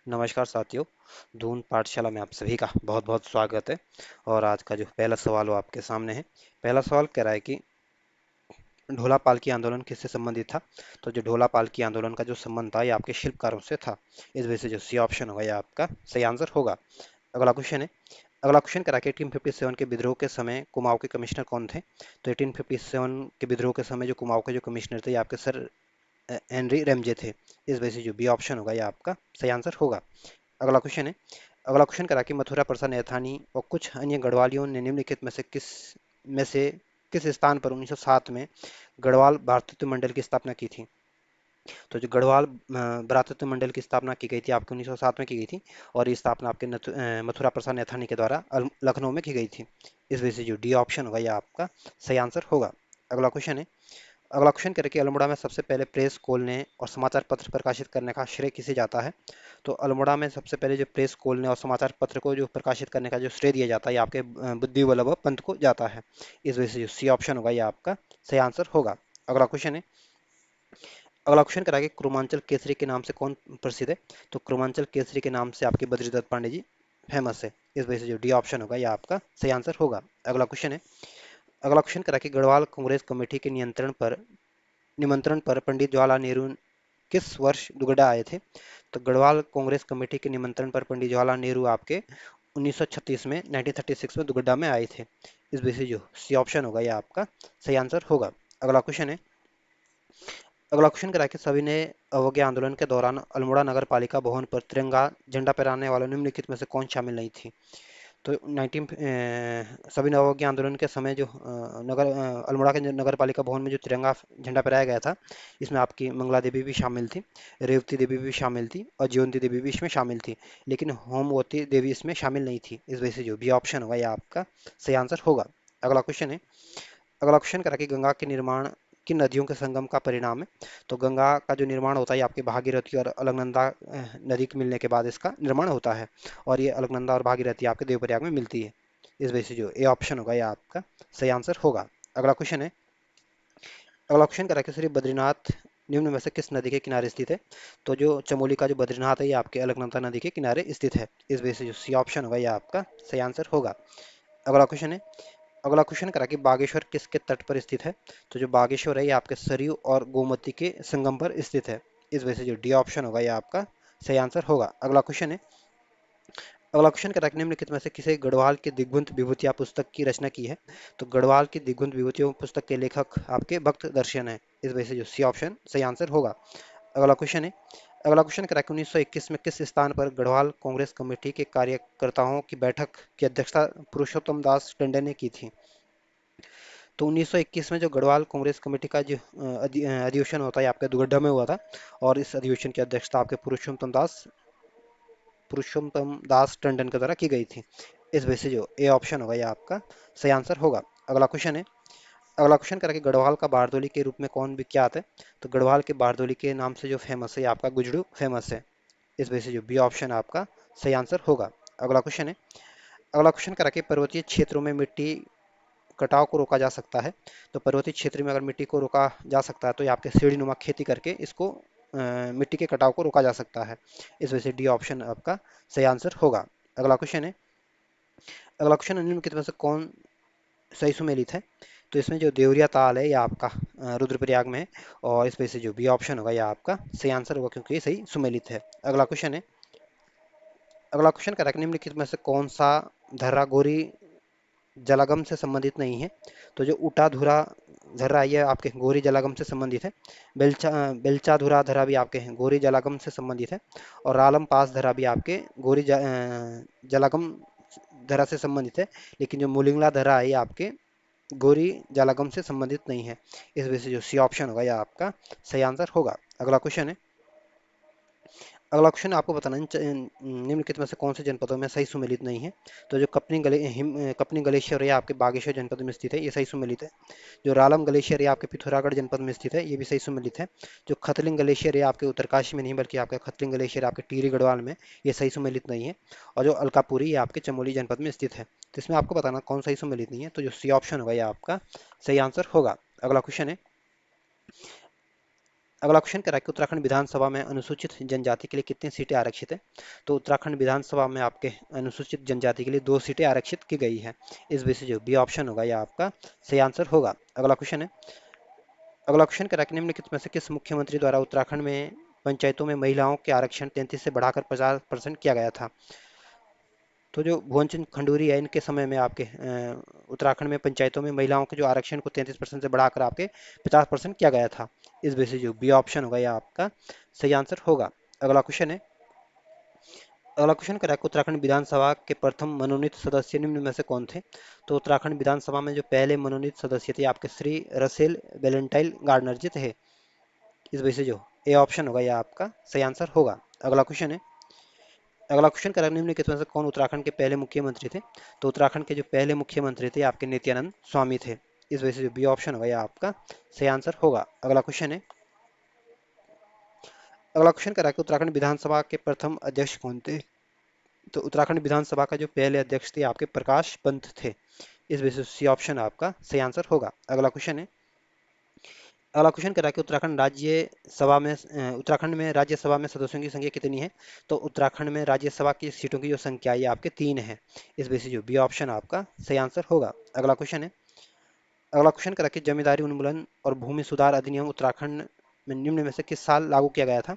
नमस्कार साथियों। दून पाठशाला में आप सभी का बहुत बहुत स्वागत है। और आज का जो पहला सवाल वो आपके सामने है। पहला सवाल कह रहा है कि ढोला पालकी आंदोलन किससे संबंधित था। तो जो ढोला पालकी आंदोलन का जो संबंध था ये आपके शिल्पकारों से था। इस वजह से जो सी ऑप्शन होगा ये आपका सही आंसर होगा। अगला क्वेश्चन है। अगला क्वेश्चन करा के 1857 के विद्रोह के समय कुमाऊं के कमिश्नर कौन थे। तो 1857 के विद्रोह के समय जो कुमाऊं के जो कमिश्नर थे ये आपके सर हेनरी रेमजे थे। इस वजह से जो बी ऑप्शन होगा ये आपका सही आंसर होगा। अगला क्वेश्चन है। अगला क्वेश्चन करा कि मथुरा प्रसाद नैथानी और कुछ अन्य गढ़वालियों ने निम्नलिखित में से किस स्थान पर 1907 में गढ़वाल भ्रातृत्व मंडल की स्थापना की थी। तो जो गढ़वाल भ्रातृत्व मंडल की स्थापना की गई थी आपके 1907 में की गई थी। और ये स्थापना आपके मथुरा प्रसाद नैथानी के द्वारा लखनऊ में की गई थी। इस वजह से जो डी ऑप्शन होगा यह आपका सही आंसर होगा। अगला क्वेश्चन है। अगला क्वेश्चन करें कि अल्मोड़ा में सबसे पहले प्रेस खोलने और समाचार पत्र प्रकाशित करने का श्रेय किसे जाता है। तो अल्मोड़ा में सबसे पहले जो प्रेस खोलने और समाचार पत्र को जो प्रकाशित करने का जो श्रेय दिया जाता है ये आपके बुद्धि वल्लभ पंत को जाता है। इस वजह से जो सी ऑप्शन होगा ये आपका सही आंसर होगा। अगला क्वेश्चन है। अगला क्वेश्चन करा कि क्रोमांचल केसरी के नाम से कौन प्रसिद्ध है। तो क्रोमांचल केसरी के नाम से आपके बद्रीदत्त पांडे जी फेमस है। इस वजह से जो डी ऑप्शन होगा ये आपका सही आंसर होगा। अगला क्वेश्चन है। अगला क्वेश्चन करा कि गढ़वाल कांग्रेस कमेटी के निमंत्रण पर पंडित जवाहरलाल नेहरू किस वर्ष दुगड्डा आए थे। तो गढ़वाल कांग्रेस कमेटी के निमंत्रण पर पंडित जवाहरलाल नेहरू आपके 1936 में 1936 में दुगड्डा में आए थे। इस वजह से जो सी ऑप्शन होगा यह आपका सही आंसर होगा। अगला क्वेश्चन है। अगला क्वेश्चन करा कि सविनय अवज्ञा आंदोलन के दौरान अल्मोड़ा नगर पालिका भवन पर तिरंगा झंडा फहराने वालों निम्नलिखित में से कौन शामिल नहीं थी। तो 19 सविनय अवज्ञा आंदोलन के समय जो अल्मोड़ा के नगर पालिका भवन में जो तिरंगा झंडा फहराया गया था इसमें आपकी मंगला देवी भी शामिल थी, रेवती देवी भी शामिल थी और जयंती देवी भी इसमें शामिल थी। लेकिन होमवती देवी इसमें शामिल नहीं थी। इस वजह से जो बी ऑप्शन होगा यह आपका सही आंसर होगा। अगला क्वेश्चन है। अगला क्वेश्चन करा कि गंगा के निर्माण किन नदियों के संगम का परिणाम है। तो गंगा का जो निर्माण होता है ये आपके भागीरथी और अलकनंदा नदी के मिलने के बाद इसका निर्माण होता है। और ये अलकनंदा और भागीरथी आपके देवप्रयाग में मिलती है। इस वजह से जो ए ऑप्शन होगा ये आपका सही आंसर होगा। अगला क्वेश्चन है। अगला क्वेश्चन करा कि श्री बद्रीनाथ निम्न में से किस नदी के किनारे स्थित है। तो जो चमोली का जो बद्रीनाथ है ये आपके अलकनंदा नदी के किनारे स्थित है। इस वजह से जो सी ऑप्शन होगा ये आपका सही आंसर होगा। अगला क्वेश्चन है। अगला क्वेश्चन करा कि बागेश्वर किसके तट पर स्थित है। तो जो बागेश्वर है ये आपके सरयू और गोमती के संगम पर स्थित है। इस वजह से जो डी ऑप्शन होगा ये आपका सही आंसर होगा। अगला क्वेश्चन है। अगला क्वेश्चन करा कि निम्नलिखित में से किसे गढ़वाल की दिग्बंध विभूतिया पुस्तक की रचना की है। तो गढ़वाल की दिग्बंध विभूतियों पुस्तक के लेखक आपके भक्त दर्शन है। इस वजह से जो सी ऑप्शन सही आंसर होगा। अगला क्वेश्चन है। अगला क्वेश्चन करा कि 1921 में किस स्थान पर गढ़वाल कांग्रेस कमेटी के कार्यकर्ताओं की बैठक की अध्यक्षता पुरुषोत्तम दास टंडन ने की थी। तो 1921 में जो गढ़वाल कांग्रेस कमेटी का जो अधिवेशन होता है आपका दुगड्डा में हुआ था। और इस अधिवेशन की अध्यक्षता आपके पुरुषोत्तम दास टंडन के द्वारा की गई थी। इस वजह से जो ए ऑप्शन होगा यह आपका सही आंसर होगा। अगला क्वेश्चन है। अगला क्वेश्चन करें कि गढ़वाल का बारदोली के रूप में कौन विख्यात है। तो गढ़वाल के बारदोली के नाम से जो फेमस है आपका गुजड़ू फेमस है। इस वजह से जो बी ऑप्शन आपका सही आंसर होगा। अगला क्वेश्चन है। अगला क्वेश्चन करा कि पर्वतीय क्षेत्रों में मिट्टी कटाव को रोका जा सकता है। तो पर्वतीय क्षेत्र में अगर मिट्टी को रोका जा सकता है तो ये आपके सीढ़ी नुमा खेती करके इसको मिट्टी के कटाव को रोका जा सकता है। इस वजह से डी ऑप्शन आपका सही आंसर होगा। अगला क्वेश्चन है। अगला क्वेश्चन निम्नलिखित में से कौन सही सुमेलित है। तो इसमें जो देवरिया ताल है यह आपका रुद्रप्रयाग में है। और इस वजह से जो बी ऑप्शन होगा यह आपका सही आंसर होगा क्योंकि ये सही सुमेलित है। अगला क्वेश्चन है। अगला क्वेश्चन करेक्ट निम्नलिखित में से कौन सा धर्रा गोरी जलागम से संबंधित नहीं है। तो जो उटाधुरा धर्रा ये आपके गोरी जलागम से संबंधित है। बेलचाधुरा धरा भी आपके हैं गोरी जलागम से संबंधित है। और रालम पास धरा भी आपके जलागम धरा से संबंधित है। लेकिन जो मुलिंगला धरा है ये आपके गोरी जलागम से संबंधित नहीं है। इस वजह से जो सी ऑप्शन होगा यह आपका सही आंसर होगा। अगला क्वेश्चन है। अगला क्वेश्चन आपको बताना है निम्नलिखित में से कौन से जनपदों में सही सुमेलित नहीं है। तो जो कपनी ग्लेशियर है आपके बागेश्वर जनपद में स्थित है ये सही सुमेलित है। जो रालम ग्लेशियर है आपके पिथौरागढ़ जनपद में स्थित है ये भी सही सुमेलित है। जो खतलिंग ग्लेशियर है आपके उत्तरकाशी में नहीं बल्कि आपका खतलिंग ग्लेशियर आपके टिहरी गढ़वाल में ये सही सुमेलित नहीं है। और जो अलकापुरी ये आपके चमोली जनपद में स्थित है। तो इसमें आपको बताना कौन सही सुमेलित नहीं है। तो जो सी ऑप्शन होगा ये आपका सही आंसर होगा। अगला क्वेश्चन है। अगला क्वेश्चन कह रहा है कि उत्तराखंड विधानसभा में अनुसूचित जनजाति के लिए कितनी सीटें आरक्षित है। तो उत्तराखंड विधानसभा में आपके अनुसूचित जनजाति के लिए 2 सीटें आरक्षित की गई है। इस वजह से जो बी ऑप्शन होगा यह आपका सही आंसर होगा। अगला क्वेश्चन है, अगला क्वेश्चन कह रहा है कि निम्नलिखित में से किस मुख्यमंत्री द्वारा उत्तराखंड में पंचायतों में महिलाओं के आरक्षण 33 से बढ़ाकर 50% किया गया था। तो जो भुवन चंद खंडूरी है, इनके समय में आपके उत्तराखंड में पंचायतों में महिलाओं के जो आरक्षण को 33% से बढ़ाकर आपके 50% किया गया था। इस वजह से जो बी ऑप्शन होगा यह आपका सही आंसर होगा। अगला क्वेश्चन है, अगला क्वेश्चन करा कि उत्तराखंड विधानसभा के प्रथम मनोनीत सदस्य निम्न में से कौन थे। तो उत्तराखंड विधानसभा में जो पहले मनोनीत सदस्य थे आपके श्री रसेल वेलेंटाइन गार्डनर जी थे। इस वजह से जो ए ऑप्शन होगा यह आपका सही आंसर होगा। अगला क्वेश्चन है, अगला क्वेश्चन करा निम्नलिखित में से कौन उत्तराखंड के पहले मुख्यमंत्री थे। तो उत्तराखंड के जो पहले मुख्यमंत्री थे आपके नित्यानंद स्वामी थे। इस वजह से जो बी ऑप्शन होगा यह आपका सही आंसर होगा। अगला क्वेश्चन है, अगला क्वेश्चन करा कि उत्तराखंड विधानसभा के प्रथम अध्यक्ष कौन थे। तो उत्तराखंड विधानसभा का जो पहले अध्यक्ष थे आपके प्रकाश पंत थे। इस वजह से सी ऑप्शन आपका सही आंसर होगा। अगला क्वेश्चन है, अगला क्वेश्चन करा कि उत्तराखंड में राज्यसभा में सदस्यों की संख्या कितनी है। तो उत्तराखंड में राज्यसभा की सीटों की जो संख्या है ये आपके 3 है। इस वजह से जो बी ऑप्शन आपका सही आंसर होगा। अगला क्वेश्चन है, अगला क्वेश्चन करा कि जमींदारी उन्मूलन और भूमि सुधार अधिनियम उत्तराखंड में निम्न में से किस साल लागू किया गया था।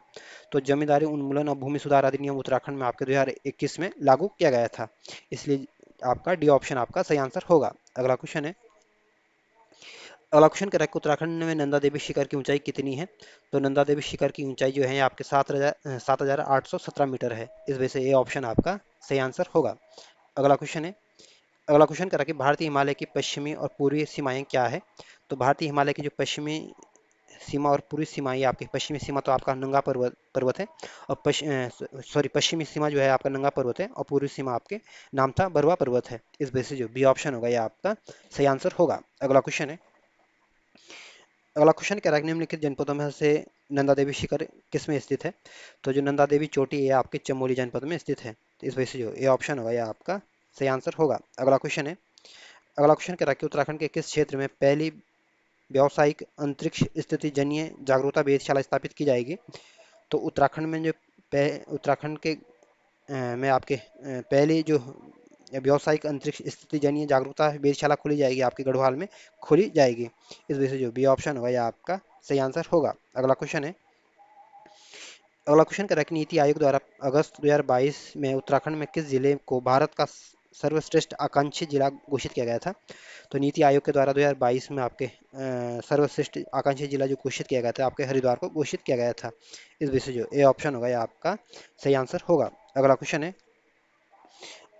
तो जमींदारी उन्मूलन और भूमि सुधार अधिनियम उत्तराखंड में आपके 2021 में लागू किया गया था। इसलिए आपका डी ऑप्शन आपका सही आंसर होगा। अगला क्वेश्चन है, अगला क्वेश्चन कह रहा है कि उत्तराखंड में नंदा देवी शिखर की ऊंचाई कितनी है। तो नंदा देवी शिखर की ऊंचाई जो है आपके 7,817 मीटर है। इस वजह से ये ऑप्शन आपका सही आंसर होगा। अगला क्वेश्चन है, अगला क्वेश्चन कह रहा है कि भारतीय हिमालय की पश्चिमी और पूर्वी सीमाएं क्या है। तो भारतीय हिमालय की जो पश्चिमी सीमा और पूर्वी सीमा, ये आपकी पश्चिमी सीमा तो आपका नंगा पर्वत पर्वत है, और पश्चिमी सीमा जो है आपका नंगा पर्वत है, और पूर्वी सीमा आपके नामथा बरवा पर्वत है। इस वजह से जो बी ऑप्शन होगा यह आपका सही आंसर होगा। अगला क्वेश्चन है, अगला क्वेश्चन कह रहा है कि निम्नलिखित जनपदों में से नंदा देवी शिखर किस में स्थित है। तो जो नंदा देवी चोटी है आपके चमोली जनपद में स्थित है। तो इस वजह से जो ये ऑप्शन होगा यह आपका सही आंसर होगा। अगला क्वेश्चन है, अगला क्वेश्चन कह रहा है कि उत्तराखंड के किस क्षेत्र में पहली व्यावसायिक अंतरिक्ष स्थिति जन्य जागरूकता वेधशाला स्थापित की जाएगी। तो उत्तराखंड में जो उत्तराखंड के में आपके पहली जो व्यावसायिक अंतरिक्ष स्थिति जन्य जागरूकता वेधशाला खोली जाएगी आपके गढ़वाल में खोली जाएगी। इस वजह से जो बी ऑप्शन होगा यह आपका सही आंसर होगा। अगला क्वेश्चन है, अगला क्वेश्चन कह रहा है कि नीति आयोग द्वारा अगस्त 2022 में उत्तराखंड में किस जिले को भारत का सर्वश्रेष्ठ आकांक्षी जिला घोषित किया गया था। तो नीति आयोग के द्वारा 2022 में आपके सर्वश्रेष्ठ आकांक्षी जिला जो घोषित किया गया था आपके हरिद्वार को घोषित किया गया था। इस वजह से जो ए ऑप्शन होगा यह आपका सही आंसर होगा। अगला क्वेश्चन है,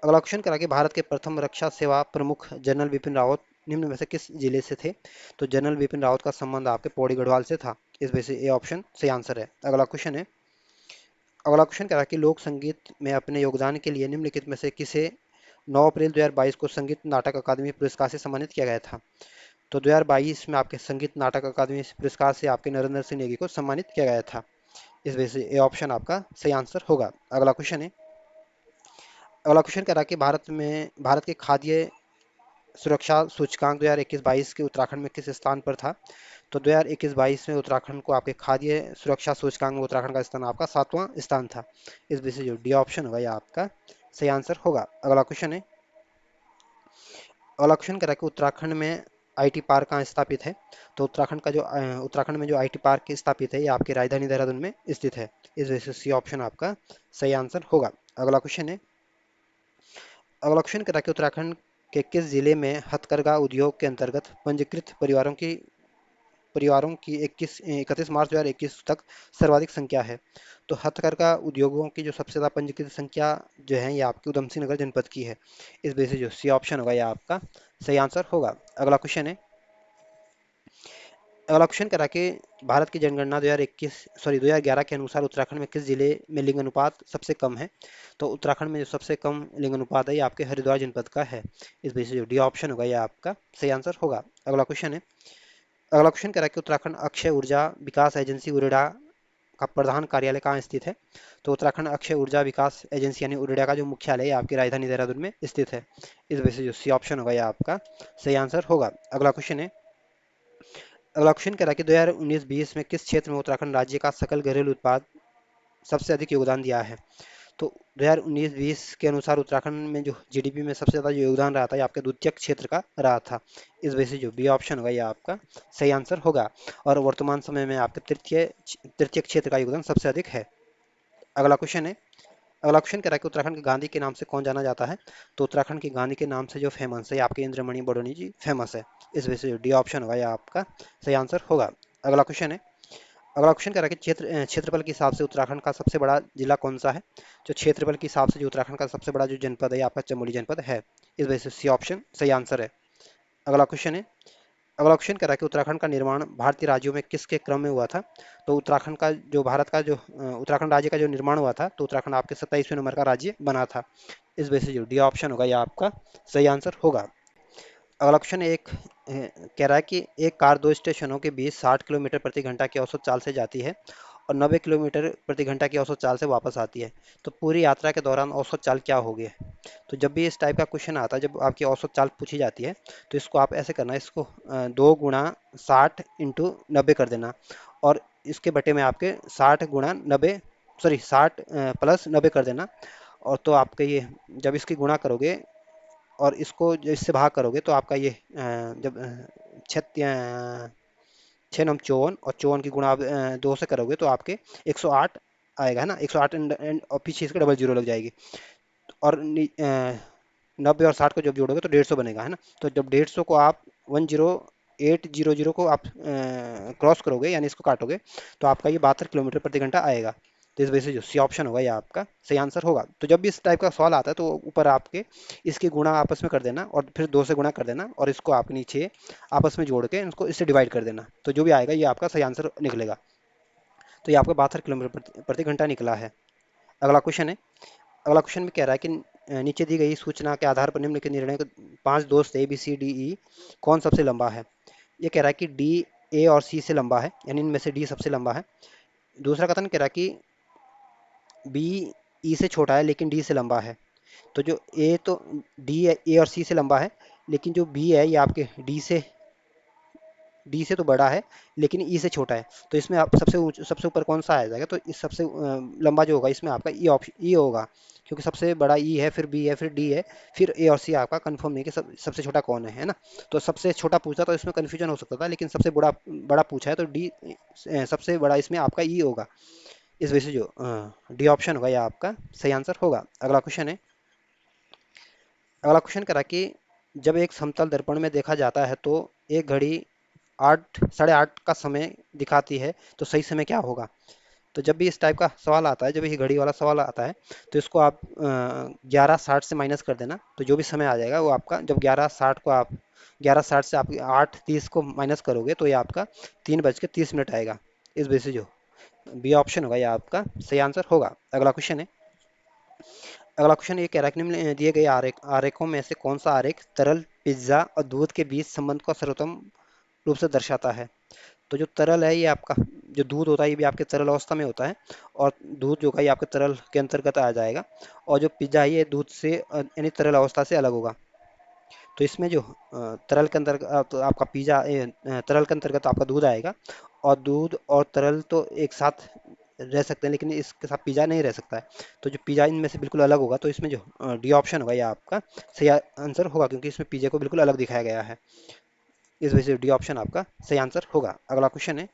अगला क्वेश्चन करा कि भारत के प्रथम रक्षा सेवा प्रमुख जनरल बिपिन रावत निम्न में से किस जिले से थे। तो जनरल बिपिन रावत का संबंध आपके पौड़ी गढ़वाल से था। इस वजह से ए ऑप्शन सही आंसर है। अगला क्वेश्चन है, अगला क्वेश्चन करा कि लोक संगीत में अपने योगदान के लिए निम्नलिखित में से किसे 9 अप्रैल 2022 को संगीत नाटक अकादमी पुरस्कार से सम्मानित किया गया था। तो 2022 में आपके संगीत नाटक अकादमी पुरस्कार से आपके नरेंद्र सिंह नेगी को सम्मानित किया गया था। इस वजह से ए ऑप्शन आपका सही आंसर होगा। अगला क्वेश्चन है, अगला क्वेश्चन कह रहा है कि भारत के खाद्य सुरक्षा सूचकांक 2021-22 के उत्तराखंड में किस स्थान पर था। तो 2021-22 में उत्तराखंड को आपके खाद्य सुरक्षा सूचकांक में उत्तराखंड का स्थान आपका 7वां स्थान था। इस वजह से जो डी ऑप्शन होगा यह आपका सही आंसर होगा। अगला क्वेश्चन है, अगला क्वेश्चन कह रहा है कि उत्तराखंड में आईटी पार्क कहाँ स्थापित है। तो उत्तराखंड में जो आईटी पार्क स्थापित है ये आपकी राजधानी देहरादून में स्थित है। इस वजह से सी ऑप्शन आपका सही आंसर होगा। अगला क्वेश्चन है, अगला क्वेश्चन कह रहा है कि उत्तराखंड के किस जिले में हथकरघा उद्योग के अंतर्गत पंजीकृत परिवारों की 31 मार्च 2021 तक सर्वाधिक संख्या है। तो हथकरघा उद्योगों की जो सबसे ज़्यादा पंजीकृत संख्या जो है ये आपकी उधम सिंह नगर जनपद की है। इस वजह से जो सी ऑप्शन होगा यह आपका सही आंसर होगा। अगला क्वेश्चन है, अगला क्वेश्चन करा कि भारत की जनगणना 2011 के अनुसार उत्तराखंड में किस जिले में लिंग अनुपात सबसे कम है। तो उत्तराखंड में जो सबसे कम लिंग अनुपात है ये आपके हरिद्वार जनपद का है। इस वजह से जो डी ऑप्शन होगा यह आपका सही आंसर होगा। अगला क्वेश्चन है, अगला क्वेश्चन कह रहा है कि उत्तराखंड अक्षय ऊर्जा विकास एजेंसी उरेडा का प्रधान कार्यालय कहाँ स्थित है। तो उत्तराखंड अक्षय ऊर्जा विकास एजेंसी यानी उरेडा का जो मुख्यालय है आपकी राजधानी देहरादून में स्थित है। इस वजह से जो सी ऑप्शन होगा यह आपका सही आंसर होगा। अगला क्वेश्चन है, अगला क्वेश्चन कह रहा है कि 2019-20 में किस क्षेत्र में उत्तराखंड राज्य का सकल घरेलू उत्पाद सबसे अधिक योगदान दिया है? तो 2019-20 के अनुसार उत्तराखंड में जो जीडीपी में सबसे ज्यादा जो योगदान रहा था ये आपके द्वितीयक क्षेत्र का रहा था। इस वजह से जो बी ऑप्शन होगा ये आपका सही आंसर होगा। और वर्तमान समय में आपके तृतीय क्षेत्र का योगदान सबसे अधिक है। अगला क्वेश्चन है, अगला क्वेश्चन कह रहा है कि उत्तराखंड के गांधी के नाम से कौन जाना जाता है? तो उत्तराखंड के गांधी के नाम से जो फेमस है ये आपके इंद्रमणि बडोनी जी फेमस है। इस वजह से जो डी ऑप्शन होगा ये आपका सही आंसर होगा। अगला क्वेश्चन है, अगला क्वेश्चन कह रहा है कि क्षेत्रफल के हिसाब से उत्तराखंड का सबसे बड़ा जिला कौन सा है? जो क्षेत्रफल के हिसाब से जो उत्तराखंड का सबसे बड़ा जो जनपद है ये आपका चमोली जनपद है। इस वजह से सी ऑप्शन सही आंसर है। अगला क्वेश्चन है, अगला क्वेश्चन कह रहा है कि उत्तराखंड का निर्माण भारतीय राज्यों में किसके क्रम में हुआ था? तो उत्तराखंड का जो भारत का जो उत्तराखंड राज्य का जो निर्माण हुआ था तो उत्तराखंड आपके 27वें नंबर का राज्य बना था। इस वजह से जो डी ऑप्शन होगा यह आपका सही आंसर होगा। अगला क्वेश्चन एक कह रहा है कि एक कार दो स्टेशनों के बीच 60 किलोमीटर प्रति घंटा की औसत चाल से जाती है और 90 किलोमीटर प्रति घंटा की औसत चाल से वापस आती है, तो पूरी यात्रा के दौरान औसत चाल क्या होगी? तो जब भी इस टाइप का क्वेश्चन आता है, जब आपकी औसत चाल पूछी जाती है तो इसको आप ऐसे करना, इसको 2 गुणा 60 इंटू 90 कर देना और इसके बटे में आपके 60 गुणा 90, सॉरी 60 प्लस 90 कर देना। और तो आपके ये जब इसकी गुणा करोगे और इसको इससे भाग करोगे तो आपका ये जब छः नम 54 और 54 की गुणा आप 2 से करोगे तो आपके 108 आएगा, है ना। 108 और पीछे इसके डबल जीरो लग जाएगी। और 90 और 60 को जब जोड़ोगे तो 150 बनेगा, है ना। तो जब 150 को आप 10800 को आप क्रॉस करोगे यानी इसको काटोगे तो आपका ये 72 किलोमीटर प्रति घंटा आएगा। तो इस वजह से जो सी ऑप्शन होगा ये आपका सही आंसर होगा। तो जब भी इस टाइप का सवाल आता है तो ऊपर आपके इसकी गुणा आपस में कर देना और फिर 2 से गुणा कर देना और इसको आप नीचे आपस में जोड़ के इसको इससे डिवाइड कर देना, तो जो भी आएगा ये आपका सही आंसर निकलेगा। तो ये आपका 72 किलोमीटर प्रति घंटा निकला है। अगला क्वेश्चन है, अगला क्वेश्चन में कह रहा है कि नीचे दी गई सूचना के आधार पर निम्नलिखित निर्णय को 5 दोस्त A B C D E कौन सबसे लंबा है? ये कह रहा है कि डी ए और सी से लंबा है, यानी इनमें से डी सबसे लंबा है। दूसरा कथन कह रहा है कि बी ई से छोटा है लेकिन डी से लंबा है। तो जो ए तो डी ए और सी से लंबा है, लेकिन जो बी है ये आपके डी से तो बड़ा है लेकिन ई से छोटा है। तो इसमें आप सबसे ऊपर कौन सा आ जाएगा? तो इस सबसे लंबा जो होगा इसमें आपका ई ऑप्शन ई होगा, क्योंकि सबसे बड़ा ई है, फिर बी है, फिर डी है, फिर ए और सी। आपका कंफर्म नहीं कि सबसे छोटा कौन है ना। तो सबसे छोटा पूछा तो इसमें कन्फ्यूजन हो सकता था, लेकिन सबसे बड़ा बड़ा पूछा है तो डी सबसे बड़ा इसमें आपका ई होगा। इस वजह से जो डी ऑप्शन होगा यह आपका सही आंसर होगा। अगला क्वेश्चन है, अगला क्वेश्चन करा कि जब एक समतल दर्पण में देखा जाता है तो एक घड़ी 8 साढ़े 8 का समय दिखाती है, तो सही समय क्या होगा? तो जब भी इस टाइप का सवाल आता है, जब ये घड़ी वाला सवाल आता है तो इसको आप 11:60 से माइनस कर देना, तो जो भी समय आ जाएगा वो आपका, जब 11:60 से आप 8:30 को माइनस करोगे तो ये आपका 3:30 आएगा। इस वजह से जो बी ऑप्शन होगा ये आपका सही आंसर होगा। अगला क्वेश्चन है, अगला क्वेश्चन ये कह रहा है कि निम्न दिए गए आरेखों में से कौन सा आरेख तरल पिज्जा और दूध के बीच संबंध को सर्वोत्तम रूप से दर्शाता है? तो जो तरल है ये आपका, जो दूध होता है ये भी आपके तरल अवस्था में होता है और दूध जो है ये आपके तरल के अंतर्गत आ जाएगा। और जो पिज्जा है ये दूध से यानी तरल अवस्था से अलग होगा। तो इसमें जो तरल के अंतर्गत तो आपका तरल के अंतर्गत आपका दूध आएगा और दूध और तरल तो एक साथ रह सकते हैं, लेकिन इसके साथ पिज़्ज़ा नहीं रह सकता है। तो जो पिज़्ज़ा इनमें से बिल्कुल अलग होगा, तो इसमें जो डी ऑप्शन होगा ये आपका सही आंसर होगा, क्योंकि इसमें पिज़्ज़ा को बिल्कुल अलग दिखाया गया है। इस वजह से डी ऑप्शन आपका सही आंसर होगा। अगला क्वेश्चन है,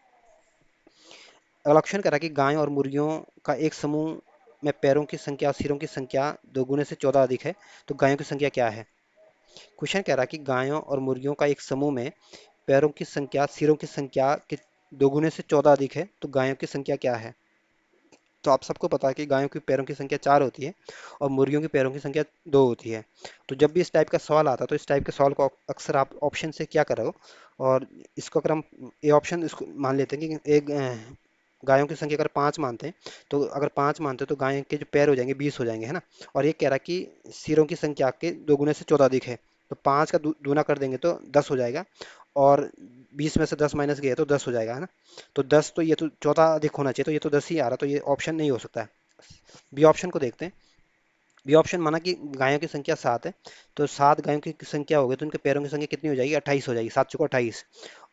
अगला क्वेश्चन कह रहा है कि गायों और मुर्गियों का एक समूह में पैरों की संख्या और सिरों की संख्या 2 गुने से 14 अधिक है, तो गायों की संख्या क्या है? क्वेश्चन कह रहा है कि गायों और मुर्गियों का एक समूह में पैरों की संख्या सिरों की संख्या के 2 गुने से 14 अधिक है, तो गायों की संख्या क्या है? तो आप सबको पता है कि गायों की पैरों की संख्या 4 होती है और मुर्गियों की पैरों की संख्या 2 होती है। तो जब भी इस टाइप का सवाल आता है तो इस टाइप के सवाल को अक्सर आप ऑप्शन से क्या करो, और इसको अगर हम ए ऑप्शन इसको मान लेते हैं कि एक गायों की संख्या अगर 5 मानते हैं, तो अगर 5 मानते हैं तो गायों के जो पैर हो जाएंगे 20 हो जाएंगे, है ना। और ये कह रहा है कि सिरों की संख्या के 2 गुने से 14 अधिक है, तो 5 का दूना कर देंगे तो 10 हो जाएगा और 20 में से 10 माइनस गया तो 10 हो जाएगा, है ना। तो 10 तो ये तो 14 अधिक होना चाहिए, तो ये तो 10 ही आ रहा, तो ये ऑप्शन नहीं हो सकता है। बी ऑप्शन को देखते हैं। बी ऑप्शन माना कि गायों की संख्या 7 है, तो 7 गायों की संख्या हो गई तो उनके पैरों की संख्या कितनी हो जाएगी? 28 हो जाएगी। 7 चौको 28।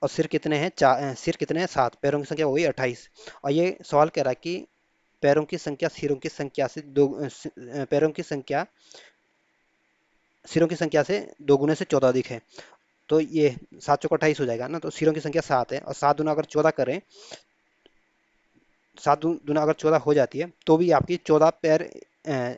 और सिर कितने हैं? सिर कितने हैं? 7। पैरों की संख्या हो गई 28। और ये सवाल कह रहा है कि पैरों की संख्या सिरों की संख्या से पैरों की संख्या सिरों की संख्या से दोगुने से 14 अधिक है। तो ये 7 चौको 28 हो जाएगा ना, तो सिरों की संख्या 7 है और 7 दूना अगर 14 करें, 7 दूना अगर 14 हो जाती है तो भी आपकी 14 पैर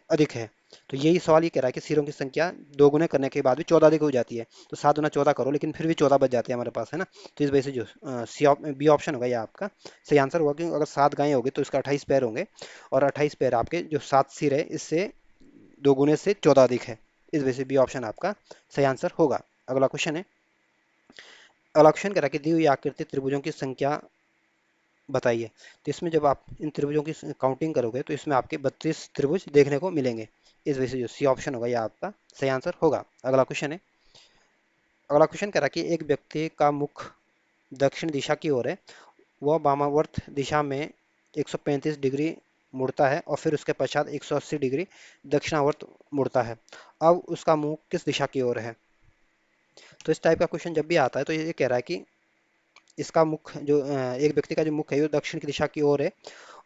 अधिक है। तो यही सवाल ये कह रहा है कि सिरों की संख्या दोगुने करने के बाद भी 14 अधिक हो जाती है। तो 7 दूना 14 करो लेकिन फिर भी 14 बच जाते हैं हमारे पास, है ना। तो इस वजह से जो बी ऑप्शन होगा ये आपका सही आंसर होगा, क्योंकि अगर 7 गायें होगी तो इसका 28 पैर होंगे, और 28 पैर आपके जो 7 सिर है इससे दोगुने से 14 अधिक है। इस वजह से बी ऑप्शन आपका सही आंसर होगा। अगला क्वेश्चन है। अगला क्वेश्चन कह रहा है कि दी हुई आकृति त्रिभुजों की संख्या बताइए। तो इसमें जब आप इन त्रिभुजों की काउंटिंग करोगे तो इसमें आपके 32 त्रिभुज देखने को मिलेंगे। इस वजह से जो सी ऑप्शन होगा ये आपका सही आंसर होगा। अगला क्वेश्चन है। अगला क्वेश्चन कह रहा है कि एक व्यक्ति का मुख दक्षिण दिशा की ओर है, वह वामावर्त दिशा में 135 डिग्री मुड़ता है और फिर उसके पश्चात 180 डिग्री दक्षिणावर्त मुड़ता है। अब उसका मुंह किस दिशा की ओर है? तो इस टाइप का क्वेश्चन जब भी आता है तो ये कह रहा है कि इसका मुख जो एक व्यक्ति का जो मुख है वो दक्षिण की दिशा की ओर है,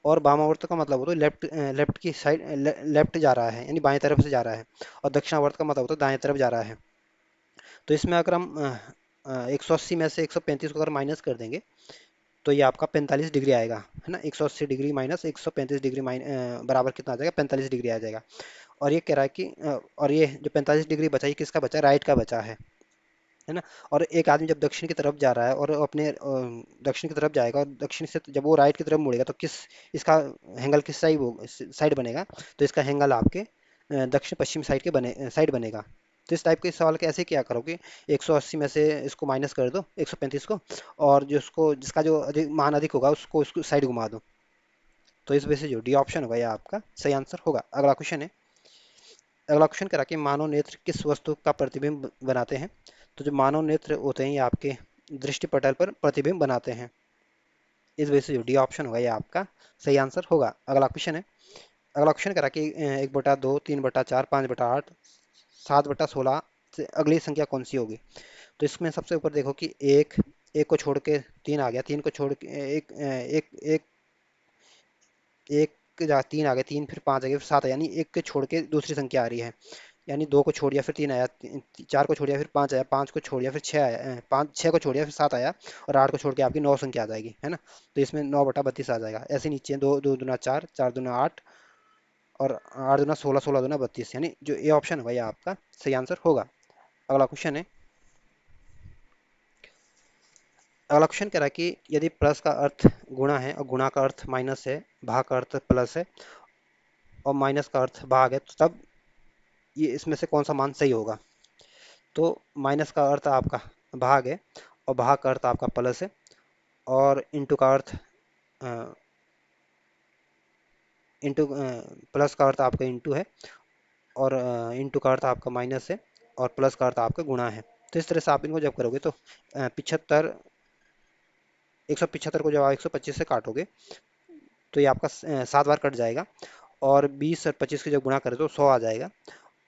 और वामावर्त का मतलब होता है लेफ्ट की साइड, लेफ्ट जा रहा है यानी बाएं तरफ से जा रहा है, और दक्षिणावर्त का मतलब होता है दाएं तरफ जा रहा है। तो इसमें अगर हम 180 में से 135 को अगर माइनस कर देंगे तो ये आपका 45 डिग्री आएगा, है ना। 180 डिग्री माइनस 135 डिग्री बराबर कितना आ जाएगा? 45 डिग्री आ जाएगा। और ये कह रहा है कि और ये जो 45 डिग्री बचा, ये किसका बचा? राइट का बचा है ना। और एक आदमी जब दक्षिण की तरफ जा रहा है और अपने दक्षिण की तरफ जाएगा और दक्षिण से जब वो राइट की तरफ मुड़ेगा तो किस इसका हैंगल किस साइड बनेगा? तो इसका हैंगल आपके दक्षिण पश्चिम साइड के साइड बनेगा। तो इस टाइप के सवाल के ऐसे क्या करोगे, 180 में से इसको माइनस कर दो 135 को, और जिसका जो अधिक मान अधिक होगा उसको उसको साइड घुमा दो। तो इस वजह से जो डी ऑप्शन होगा यह आपका सही आंसर होगा। अगला क्वेश्चन है। अगला क्वेश्चन करा कि मानव नेत्र किस वस्तु का प्रतिबिंब बनाते हैं? तो जो मानव नेत्र होते हैं ये आपके दृष्टि पटल पर प्रतिबिंब बनाते हैं। इस वजह से जो डी ऑप्शन होगा ये आपका सही आंसर होगा। अगला क्वेश्चन है। अगला क्वेश्चन करा कि 1/2, 3/4, 5/8, 7/16 से अगली संख्या कौन सी होगी? तो इसमें सबसे ऊपर देखो कि एक एक को छोड़ के 3 आ गया, 3 को छोड़ के एक एक एक जा 3 आ गया, 3 फिर 5 आ गया, फिर 7 यानी एक के छोड़ के दूसरी संख्या आ रही है। यानी 2 को छोड़ दिया फिर 3 आया, 4 को छोड़ दिया फिर 5 आया, 5 को छोड़ दिया फिर 6 आया, 6 को छोड़ दिया फिर 7 आया, और 8 को छोड़ के आपकी 9 संख्या आ जाएगी, है ना। तो इसमें 9/32 आ जाएगा। ऐसे नीचे 2 2 दूना 4, 4 दूना 8, और 8 दूना 16, 16 दूना 32, यानी जो ए ऑप्शन होगा ये आपका सही आंसर होगा। अगला क्वेश्चन है। अगला क्वेश्चन कह रहा है कि यदि प्लस का अर्थ गुणा है और गुणा का अर्थ माइनस है, भाग का अर्थ प्लस है और माइनस का अर्थ भाग है, तो तब ये इसमें से कौन सा मान सही होगा? तो माइनस का अर्थ आपका भाग है और भाग का अर्थ आपका प्लस है, और इंटू का अर्थ इंटू प्लस का अर्थ आपका इंटू है, और इंटू का अर्थ आपका माइनस है, और प्लस का अर्थ आपका गुणा है। तो इस तरह से आप इनको जब करोगे तो 75, 175 को जब आप 125 से काटोगे तो ये आपका 7 बार कट जाएगा, और 20 और 25 की जब गुणा करें तो 100 आ जाएगा,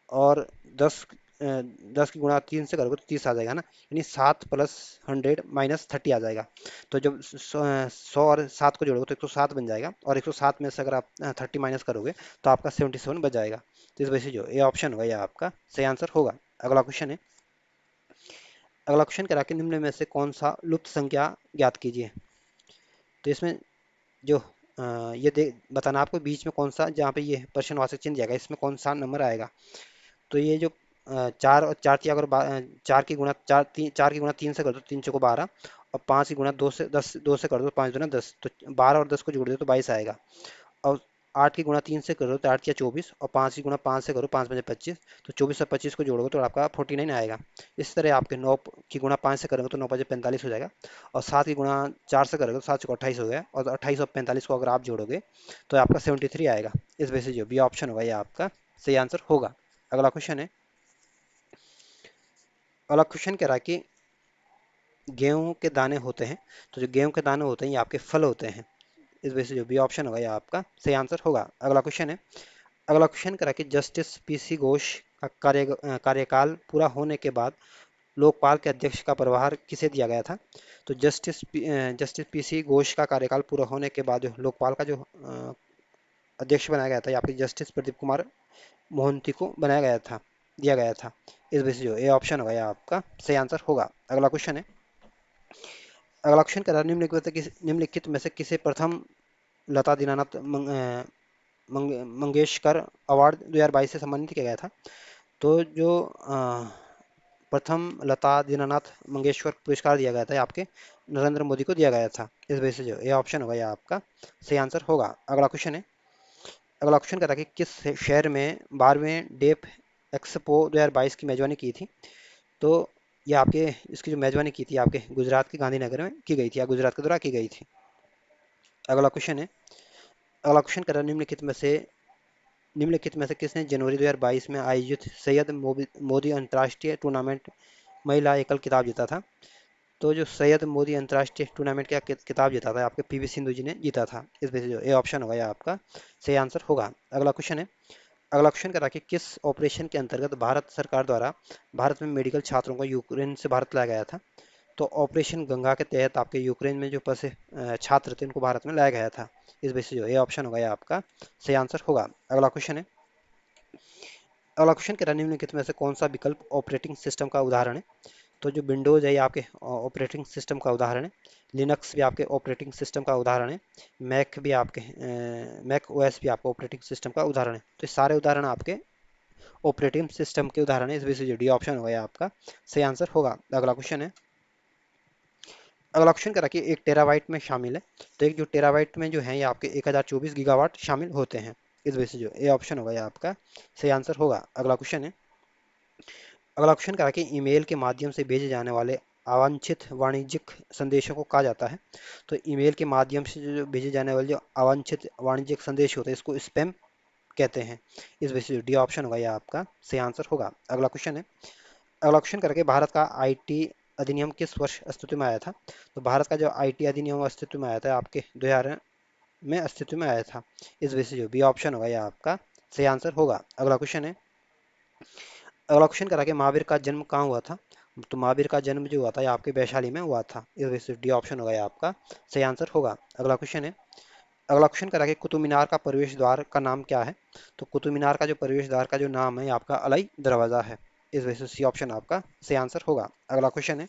और 10 10 की गुणा 3 से करोगे तो 30 आ जाएगा ना। यानी 7 प्लस 100 माइनस 30 आ जाएगा। तो जब 100 और 7 को जोड़ोगे तो 107 बन जाएगा, और 107 में से अगर आप 30 माइनस करोगे तो आपका 77 बच जाएगा। तो इस वजह से जो ये ऑप्शन होगा ये आपका सही आंसर होगा। अगला क्वेश्चन है। अगला क्वेश्चन कह रहा है कि निम्न में से कौन सा लुप्त संख्या ज्ञात कीजिए। तो इसमें जो ये बताना आपको बीच में कौन सा, जहाँ पे ये प्रश्नवाचक चिन्ह जाएगा इसमें कौन सा नंबर आएगा। तो ये जो 4 और 4 की अगर 4 की गुणा 4 की गुणा 3 से कर दो, 3 चौको 12, और 5 की गुणा 2 से कर दो, 5 दूना 10, तो 12 और 10 को जोड़ दो तो 22 आएगा। और 8 की गुणा 3 से करो तो 8 या 24, और 5 की गुणा 5 से करो, 5 5 25, तो 24 और 25 को जोड़ोगे तो आपका 49 आएगा। इस तरह आपके 9 की गुणा 5 से करोगे तो 9 5 45 हो जाएगा, और 7 की गुणा 4 से करोगे तो 7 चौको 28 हो गया, और 28 और 45 को अगर आप जोड़ोगे तो आपका 73 आएगा। इस वजह से जो भी ऑप्शन होगा ये आपका सही आंसर होगा। अगला क्वेश्चन है। अगला क्वेश्चन कह रहा है कि गेहूं के दाने होते हैं, तो जो गेहूं के दाने होते हैं ये आपके फल होते हैं। इस वजह से जो भी ऑप्शन होगा ये आपका सही आंसर होगा। अगला क्वेश्चन है। अगला क्वेश्चन करा कि जस्टिस पीसी घोष का कार्यकाल पूरा होने के बाद लोकपाल के अध्यक्ष का प्रभार किसे दिया गया था? तो जस्टिस पीसी घोष का कार्यकाल पूरा होने के बाद जो लोकपाल का जो अध्यक्ष बनाया गया था, या फिर जस्टिस प्रदीप कुमार मोहंती को बनाया गया था, दिया गया था। इस वजह से जो ए ऑप्शन होगा यह आपका सही आंसर होगा। अगला क्वेश्चन है, अगला क्वेश्चन कह रहा है निम्नलिखित में से किसे प्रथम लता दीनानाथ मंगेशकर अवार्ड 2022 से सम्मानित किया गया था? तो जो प्रथम लता दीनानाथ मंगेशकर पुरस्कार दिया गया था, आपके नरेंद्र मोदी को दिया गया था। इस वजह से जो ये ऑप्शन होगा यह आपका सही आंसर होगा। अगला क्वेश्चन है, अगला क्वेश्चन कहता है कि किस शहर में 12वें डेफ एक्सपो 2022 की मेजबानी की थी? तो ये आपके इसकी जो मेजबानी की थी आपके गुजरात के गांधीनगर में की गई थी, या गुजरात के द्वारा की गई थी। अगला क्वेश्चन है, अगला क्वेश्चन कर रहा है निम्नलिखित में से किसने जनवरी 2022 में आयोजित सैयद मोदी अंतर्राष्ट्रीय टूर्नामेंट महिला एकल खिताब जीता था? तो जो सैयद मोदी अंतर्राष्ट्रीय टूर्नामेंट का खिताब जीता था, आपके पीवी सिंधु जी ने जीता था। इस वजह से जो ए ऑप्शन होगा यह आपका सही आंसर होगा। अगला क्वेश्चन है, अगला क्वेश्चन करा कि किस ऑपरेशन के अंतर्गत भारत सरकार द्वारा भारत में मेडिकल छात्रों को यूक्रेन से भारत लाया गया था? तो ऑपरेशन गंगा के तहत आपके यूक्रेन में जो फंसे छात्र थे उनको भारत में लाया गया था। इस वजह से जो ए ऑप्शन होगा यह आपका सही आंसर होगा। अगला क्वेश्चन है, अगला क्वेश्चन कह रहा है निम्नलिखित में से कौन सा विकल्प ऑपरेटिंग सिस्टम का उदाहरण है? तो जो विंडोज है ये आपके ऑपरेटिंग सिस्टम का उदाहरण है, लिनक्स भी आपके ऑपरेटिंग सिस्टम का उदाहरण है, मैक भी आपके मैक ओएस भी आपका ऑपरेटिंग सिस्टम का उदाहरण है। तो ये सारे उदाहरण आपके ऑपरेटिंग सिस्टम के उदाहरण है। इस वजह से जो डी ऑप्शन होगा ये आपका सही आंसर होगा। अगला क्वेश्चन है, अगला क्वेश्चन करा कि एक टेराबाइट में शामिल है, तो एक जो टेराबाइट में जो है ये आपके 1024 गीगावाट शामिल होते हैं। इस वजह से जो ए ऑप्शन होगा ये आपका सही आंसर होगा। अगला क्वेश्चन है, अगला क्वेश्चन करा कि ईमेल के माध्यम से भेजे जाने वाले अवांछित वाणिज्यिक संदेशों को कहा जाता है? तो ईमेल के माध्यम से जो भेजे जाने वाले जो अवांछित वाणिज्यिक संदेश होते हैं इसको स्पैम कहते हैं। इस वजह से डी ऑप्शन होगा यह आपका सही आंसर होगा। अगला क्वेश्चन है, अगला क्वेश्चन करके भारत का आईटी अधिनियम किस वर्ष अस्तित्व में आया था? तो भारत का जो आईटी अधिनियम अस्तित्व में आया था आपके 2000 में अस्तित्व में आया था। इस वजह से जो बी ऑप्शन होगा यह आपका सही आंसर होगा। अगला क्वेश्चन है, अगला क्वेश्चन करा कि महावीर का जन्म कहाँ हुआ था? तो महावीर का जन्म जो हुआ था ये आपके वैशाली में हुआ था। इस वजह से डी ऑप्शन होगा ये आपका सही आंसर होगा। अगला क्वेश्चन है, अगला क्वेश्चन करा कि कुतुब मीनार का प्रवेश द्वार का नाम क्या है? तो कुतुब मीनार का जो प्रवेश द्वार का जो नाम है ये आपका अलई दरवाजा है। इस वजह से सी ऑप्शन आपका सही आंसर होगा। अगला क्वेश्चन है,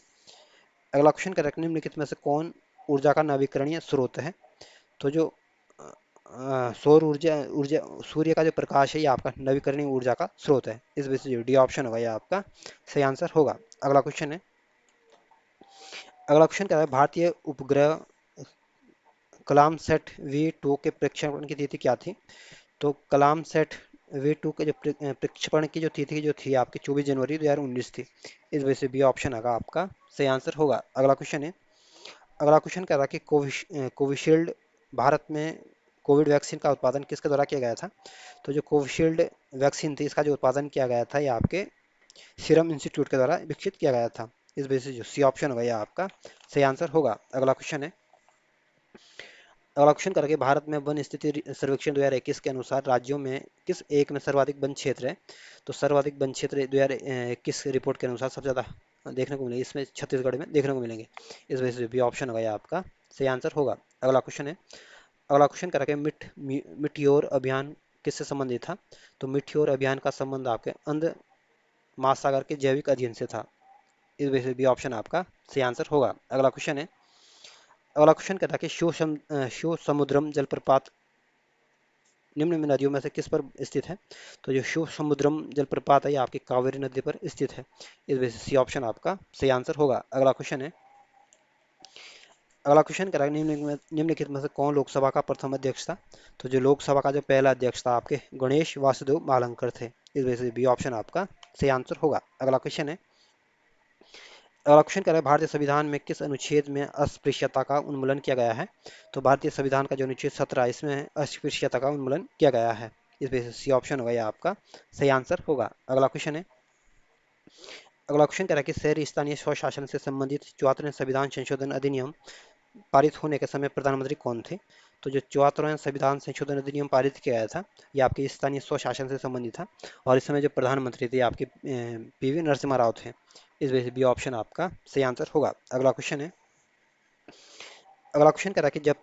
अगला क्वेश्चन करा कि निम्नलिखित में से कौन ऊर्जा का नवीकरणीय स्रोत है? तो जो सौर ऊर्जा ऊर्जा सूर्य का जो प्रकाश है ये आपका नवीकरणीय ऊर्जा का स्रोत है। इस वजह से जो डी ऑप्शन होगा ये आपका सही आंसर होगा। अगला क्वेश्चन है, अगला क्वेश्चन क्या है, भारतीय उपग्रह कलाम सेट V2 के प्रक्षेपण की तिथि क्या थी? तो कलाम सेट V2 के जो प्रक्षेपण की जो तिथि जो थी आपकी 24 जनवरी 2019 थी। इस वजह से बी ऑप्शन आगा आपका सही आंसर होगा। अगला क्वेश्चन है, अगला क्वेश्चन क्या था कि कोविशील्ड भारत में कोविड वैक्सीन का उत्पादन किसके द्वारा किया गया था? तो जो कोविशील्ड वैक्सीन थी इसका जो उत्पादन किया गया था ये आपके सीरम इंस्टीट्यूट के द्वारा विकसित किया गया था। इस वजह से जो सी ऑप्शन होगा यह आपका सही आंसर होगा। अगला क्वेश्चन है, अगला क्वेश्चन करके भारत में वन स्थिति सर्वेक्षण 2021 के अनुसार राज्यों में किस एक में सर्वाधिक वन क्षेत्र है? तो सर्वाधिक वन क्षेत्र 2021 रिपोर्ट के अनुसार सबसे ज्यादा देखने को मिलेंगे, इसमें छत्तीसगढ़ में देखने को मिलेंगे। इस वजह से बी ऑप्शन होगा यह आपका सही आंसर होगा। अगला क्वेश्चन है, अगला क्वेश्चन करके मिट्योर अभियान किससे संबंधित था? तो मिट्योर अभियान का संबंध आपके अंध महासागर के जैविक अध्ययन से था। इस वजह से बी ऑप्शन आपका सही आंसर होगा। अगला क्वेश्चन है, अगला क्वेश्चन कहता है कि शो समुद्रम जलप्रपात निम्न में नदियों में से किस पर स्थित है? तो जो शो समुद्रम जलप्रपात है ये आपकी कावेरी नदी पर स्थित है। इस वजह से सी ऑप्शन आपका सही आंसर होगा। अगला क्वेश्चन है, अगला क्वेश्चन करें निम्नलिखित में से कौन लोकसभा का प्रथम अध्यक्ष था? तो जो लोकसभा का जो पहला अध्यक्ष था आपके गणेश वासुदेव मालंकर थे। इस वजह से बी ऑप्शन आपका सही आंसर होगा। अगला क्वेश्चन है, अगला क्वेश्चन करें भारतीय संविधान में किस अनुच्छेद में अस्पृश्यता का उन्मूलन किया गया है? तो भारतीय संविधान का जो अनुच्छेद 17 इसमें अस्पृश्यता का उन्मूलन किया गया है। इस वजह से सी ऑप्शन होगा यह आपका सही आंसर होगा। अगला क्वेश्चन है, अगला क्वेश्चन कह रहा है कि शहरी स्थानीय स्वशासन से संबंधित 74वें संविधान संशोधन अधिनियम पारित होने के समय प्रधानमंत्री कौन थे? तो जो 74वां संविधान संशोधन अधिनियम पारित किया गया था, ये आपके स्थानीय स्वशासन से संबंधित था। और इस समय जो प्रधानमंत्री थे आपके पीवी नरसिम्हा राव थे। इस वजह से बी ऑप्शन आपका सही आंसर होगा। अगला क्वेश्चन है, अगला क्वेश्चन कह रहा है कि अब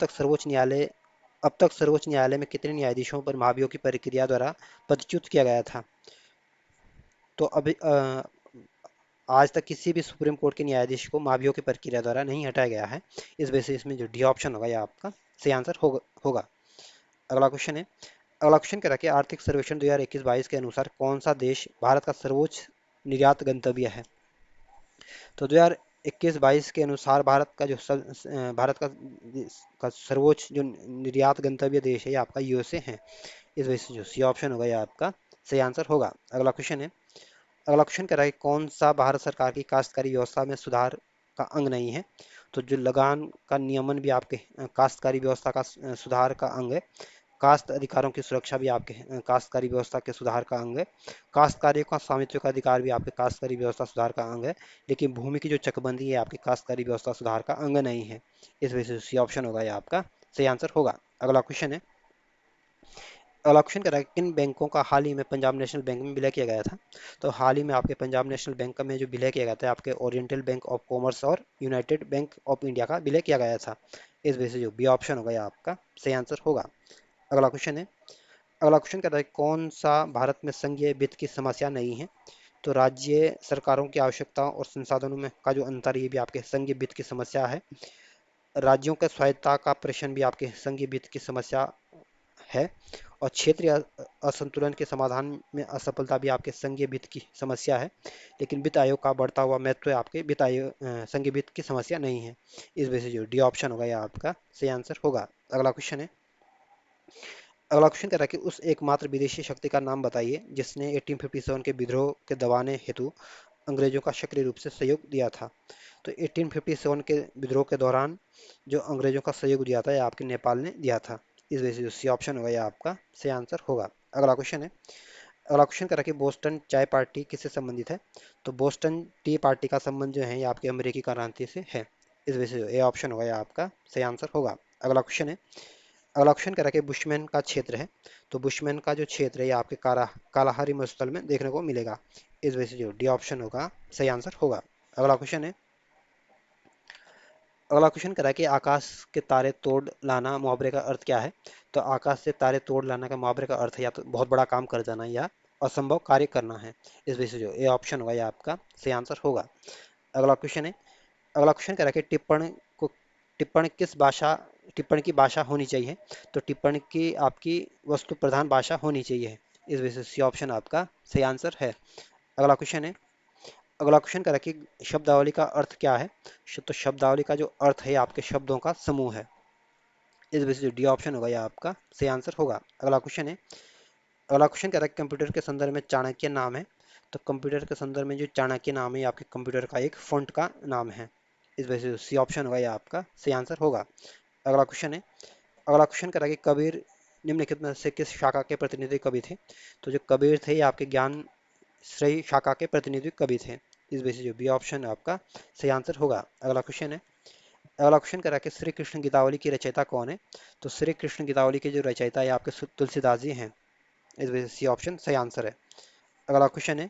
तक सर्वोच्च न्यायालय में कितने न्यायाधीशों पर महाभियोग की प्रक्रिया द्वारा पदच्युत किया गया था? तो अभी आज तक किसी भी सुप्रीम कोर्ट के न्यायाधीश को महाभियोग की प्रक्रिया द्वारा नहीं हटाया गया है। इस वजह से इसमें जो डी ऑप्शन होगा यह आपका सही आंसर होगा। अगला क्वेश्चन है, अगला क्वेश्चन कह रहा है कि आर्थिक सर्वेक्षण 2021-22 के अनुसार कौन सा देश भारत का सर्वोच्च निर्यात गंतव्य है? तो 2021-22 के अनुसार भारत का सर्वोच्च जो निर्यात गंतव्य देश है ये आपका यूएसए है। इस वजह से जो सी ऑप्शन होगा यह आपका सही आंसर होगा। अगला क्वेश्चन है, अगला क्वेश्चन कह रहा है कौन सा भारत सरकार की काश्तकारी व्यवस्था में सुधार का अंग नहीं है? तो जो लगान का नियमन भी आपके काश्तकारी व्यवस्था का सुधार का अंग है। काश्त अधिकारों की सुरक्षा भी आपके काश्तकारी व्यवस्था के सुधार का अंग है। काश्तकारियों का स्वामित्व का अधिकार भी आपके काश्तकारी व्यवस्था सुधार का अंग है। लेकिन भूमि की जो चकबंदी है आपके काश्तकारी व्यवस्था सुधार का अंग नहीं है। इस वजह से सी ऑप्शन होगा यह आपका सही आंसर होगा। अगला क्वेश्चन है, अगला क्वेश्चन कह रहा है किन बैंकों का हाल ही में पंजाब नेशनल बैंक में विलय किया गया था? तो हाल ही में आपके पंजाब नेशनल बैंक में जो विलय किया गया था आपके ओरिएंटल बैंक ऑफ कॉमर्स और यूनाइटेड बैंक ऑफ इंडिया का विलय किया गया था। इस वजह से जो बी ऑप्शन होगा यह आपका सही आंसर होगा। अगला क्वेश्चन है, अगला क्वेश्चन कहता है कौन सा भारत में संघीय वित्त की समस्या नहीं है? तो राज्य सरकारों की आवश्यकताओं और संसाधनों में का जो अंतर ये भी आपके संघीय वित्त की समस्या है। राज्यों के स्वायत्तता का प्रश्न भी आपके संघीय वित्त की समस्या है। और क्षेत्रीय असंतुलन के समाधान में असफलता भी आपके संघीय वित्त की समस्या है। लेकिन वित्त आयोग का बढ़ता हुआ महत्व आपके संघीय वित्त की समस्या नहीं है। इस वजह से जो डी ऑप्शन होगा यह आपका सही आंसर होगा। अगला क्वेश्चन है, अगला क्वेश्चन कह रहा है कि उस एकमात्र विदेशी शक्ति का नाम बताइए जिसने 1857 के विद्रोह के दबाने हेतु अंग्रेजों का सक्रिय रूप से सहयोग दिया था। तो 1857 के विद्रोह के दौरान जो अंग्रेजों का सहयोग दिया था यह आपके नेपाल ने दिया था। इस वजह से जो सी ऑप्शन होगा यह आपका सही आंसर होगा। अगला क्वेश्चन है, अगला क्वेश्चन कह रहा है कि बोस्टन चाय पार्टी किससे संबंधित है? तो बोस्टन टी पार्टी का संबंध जो है ये आपके अमेरिकी क्रांति से है। इस वजह से जो ए ऑप्शन होगा यह आपका सही आंसर होगा। अगला क्वेश्चन है, अगला क्वेश्चन कह रहा है कि बुशमैन का क्षेत्र है। तो बुशमैन का जो क्षेत्र है ये आपके कालाहारी मरुस्थल में देखने को मिलेगा। इस वजह से जो डी ऑप्शन होगा सही आंसर होगा। अगला क्वेश्चन है, अगला क्वेश्चन कह रहा है कि आकाश के तारे तोड़ लाना मुहावरे का अर्थ क्या है? तो आकाश से तारे तोड़ लाना का मुहावरे का अर्थ है या तो बहुत बड़ा काम कर जाना या असंभव कार्य करना है। इस वजह से जो ए ऑप्शन होगा यह आपका सही आंसर होगा। अगला क्वेश्चन है, अगला क्वेश्चन कह रहा है कि को टिप्पण किस भाषा टिप्पण की भाषा होनी चाहिए? तो टिप्पण की आपकी वस्तु प्रधान भाषा होनी चाहिए। इस वजह से सी ऑप्शन आपका सही आंसर है। अगला क्वेश्चन है, अगला क्वेश्चन कह रहा है कि शब्दावली का अर्थ क्या है? तो शब्दावली का जो अर्थ है आपके शब्दों का समूह है। इस वजह से डी ऑप्शन होगा यह आपका सही आंसर होगा। अगला क्वेश्चन है, अगला क्वेश्चन कह रहा है कि कंप्यूटर के संदर्भ में चाणक्य नाम है। तो कंप्यूटर के संदर्भ में जो चाणक्य नाम है ये आपके कंप्यूटर का एक फॉन्ट का नाम है। इस वजह से सी ऑप्शन होगा यह आपका सही आंसर होगा। अगला क्वेश्चन है, अगला क्वेश्चन कह रहा है कि कबीर निम्नलिखित में से किस शाखा के प्रतिनिधि कवि थे? तो जो कबीर थे ये आपके ज्ञान श्रेय शाखा के प्रतिनिधि कवि थे। इस वजह से जो बी ऑप्शन है आपका सही आंसर होगा। अगला क्वेश्चन है, अगला क्वेश्चन कह रहा है कि श्री कृष्ण गीतावली की रचयिता कौन है? तो श्री कृष्ण गीतावली के जो रचयिता है आपके तुलसीदास जी हैं। इस वजह से सी ऑप्शन सही आंसर है। अगला क्वेश्चन है,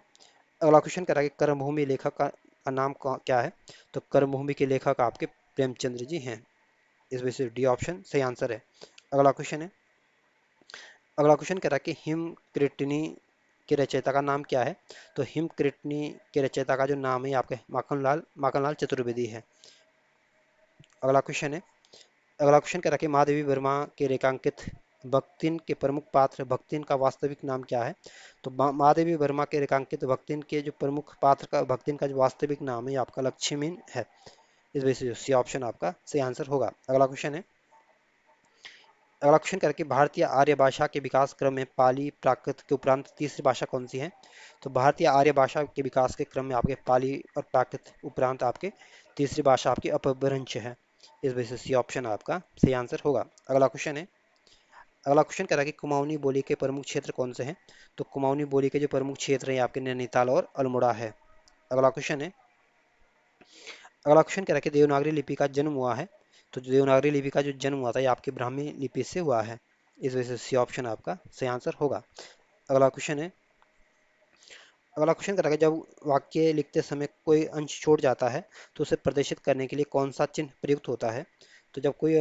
अगला क्वेश्चन कह रहा है कि कर्मभूमि लेखक का नाम क्या है? तो कर्मभूमि के लेखक आपके प्रेमचंद्र जी हैं। इस वजह से डी ऑप्शन सही आंसर है। अगला क्वेश्चन है, अगला क्वेश्चन कह रहा है कि हिम कृष्णनी के रचयिता का नाम क्या है? तो हिम कृष्णनी के रचयिता का जो नाम है आपके माखनलाल चतुर्वेदी है। अगला क्वेश्चन है, अगला क्वेश्चन कह रहा है कि महादेवी वर्मा के रेखांकित भक्तिन के प्रमुख पात्र भक्तिन का वास्तविक नाम क्या है? तो महादेवी वर्मा के रेखांकित भक्तिन के जो प्रमुख पात्र का भक्तिन का जो वास्तविक नाम है आपका लक्ष्मीन है। इस वजह से जो सी ऑप्शन आपका सही आंसर होगा। अगला क्वेश्चन है, अगला क्वेश्चन करके भारतीय आर्य भाषा के विकास क्रम में पाली प्राकृत के उपरांत तीसरी भाषा कौन सी है? तो भारतीय आर्य भाषा के विकास के क्रम में आपके पाली और प्राकृत उपरांत आपके तीसरी भाषा आपकी अपभ्रंश है। इस वजह से सी ऑप्शन आपका सही आंसर होगा। अगला क्वेश्चन है, अगला क्वेश्चन कह रहा है कि कुमाऊनी बोली के प्रमुख क्षेत्र कौन से हैं? तो कुमाऊनी बोली के जो प्रमुख क्षेत्र हैं आपके नैनीताल और अल्मोड़ा है। अगला क्वेश्चन है, अगला क्वेश्चन कह रहा है कि देवनागरी लिपि का जन्म हुआ है। तो जो देवनागरी लिपि का जो जन्म हुआ था ये आपकी ब्राह्मी लिपि से हुआ है। इस वजह से सी ऑप्शन आपका सही आंसर होगा। अगला क्वेश्चन है, अगला क्वेश्चन करेगा, जब वाक्य लिखते समय कोई अंश छूट जाता है तो उसे प्रदर्शित करने के लिए कौन सा चिन्ह प्रयुक्त होता है? तो जब कोई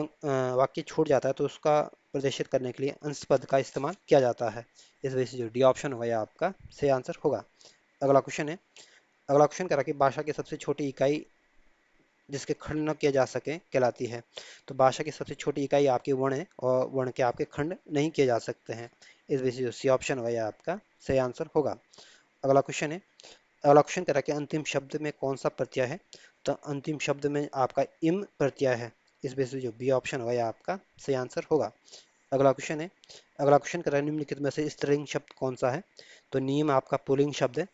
वाक्य छूट जाता है तो उसका प्रदर्शित करने के लिए अंश पद का इस्तेमाल किया जाता है। इस वजह से जो डी ऑप्शन होगा यह आपका सही आंसर होगा। अगला क्वेश्चन है, अगला क्वेश्चन करा कि भाषा की सबसे छोटी इकाई जिसके खंड न किए जा सके कहलाती है। तो भाषा की सबसे छोटी इकाई आपकी वर्ण है और वर्ण के आपके खंड नहीं किए जा सकते हैं। इस वजह से जो सी ऑप्शन होगा यह आपका सही आंसर होगा। अगला क्वेश्चन है, अगला क्वेश्चन करा कि अंतिम शब्द में कौन सा प्रत्यय है? तो अंतिम शब्द में आपका इम प्रत्यय है। इस वजह से जो बी ऑप्शन होगा यह आपका सही आंसर होगा। अगला क्वेश्चन है, अगला क्वेश्चन करा निम्नलिखित में से स्त्रीलिंग शब्द कौन सा है? तो नीम आपका पुल्लिंग शब्द है,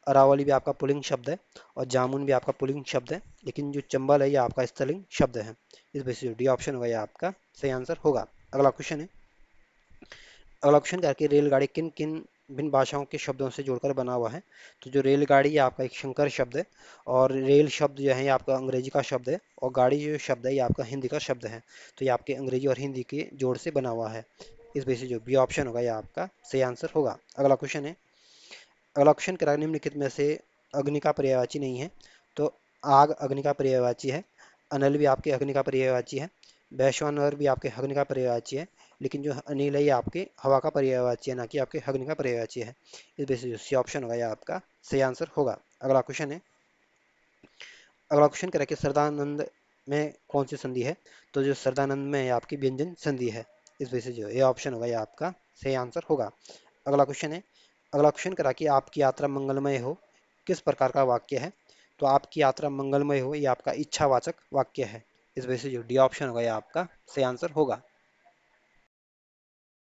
अरावली भी आपका पुल्लिंग शब्द है और जामुन भी आपका पुल्लिंग शब्द है, लेकिन जो चंबल है ये आपका स्त्रीलिंग शब्द है। इस वजह से जो डी ऑप्शन होगा यह आपका सही आंसर होगा। अगला क्वेश्चन है, अगला क्वेश्चन क्या है कि रेलगाड़ी किन किन भिन्न भाषाओं के शब्दों से जोड़कर बना हुआ है? तो जो रेलगाड़ी ये आपका एक संकर शब्द है और रेल शब्द जो है ये आपका अंग्रेजी का शब्द है और गाड़ी जो शब्द है ये आपका हिंदी का शब्द है। तो ये आपके अंग्रेजी और हिंदी के जोड़ से बना हुआ है। इस वजह से जो बी ऑप्शन होगा यह आपका सही आंसर होगा। अगला क्वेश्चन है, अगला क्वेश्चन करा निम्नलिखित में से अग्नि का पर्यायवाची नहीं है? तो आग अग्नि का पर्यायवाची है, अनल भी आपके अग्नि का पर्यायवाची है, वैश्वानर भी आपके अग्नि का पर्यायवाची है, लेकिन जो अनिल है ये आपके हवा का पर्यायवाची है, ना कि आपके अग्नि का पर्यायवाची है। इस वजह से जो सी ऑप्शन होगा यह आपका सही आंसर होगा। अगला क्वेश्चन है, अगला क्वेश्चन करें कि सरदानंद में कौन सी संधि है? तो जो सरदानंद में है आपकी व्यंजन संधि है। इस वजह से जो ये ऑप्शन होगा यह आपका सही आंसर होगा। अगला क्वेश्चन है, अगला क्वेश्चन करा कि आपकी यात्रा मंगलमय हो किस प्रकार का वाक्य है? तो आपकी यात्रा मंगलमय हो ये आपका इच्छावाचक वाक्य है। इस वजह से जो डी ऑप्शन होगा यह आपका सही आंसर होगा।